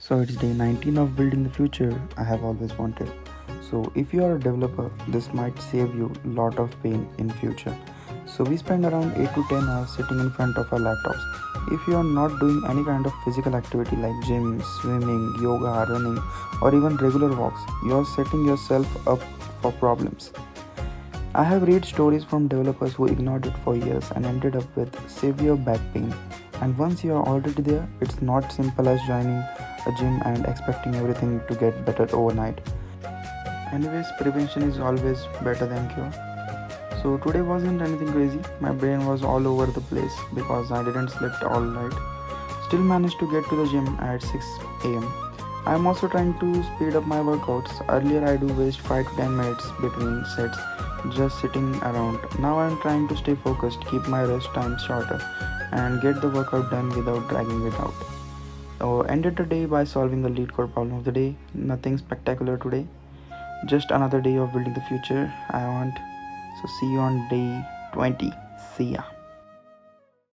So it's day 19 of building the future I have always wanted. So if you are a developer, this might save you a lot of pain in future. So we spend around 8 to 10 hours sitting in front of our laptops. If you are not doing any kind of physical activity like gym, swimming, yoga, running, or even regular walks, you are setting yourself up for problems. I have read stories from developers who ignored it for years and ended up with severe back pain. And once you are already there, it's not simple as joining a gym and expecting everything to get better overnight. Anyways, prevention is always better than cure. So today wasn't anything crazy. My brain was all over the place because I didn't sleep all night. Still managed to get to the gym at 6 am. I'm also trying to speed up my workouts. Earlier I do waste 5 to 10 minutes between sets just sitting around. Now I'm trying to stay focused, keep my rest time shorter, and get the workout done without dragging it out. So ended the day by solving the lead code problem of the day. Nothing spectacular today. Just another day of building the future I want. So see you on day 20. See ya.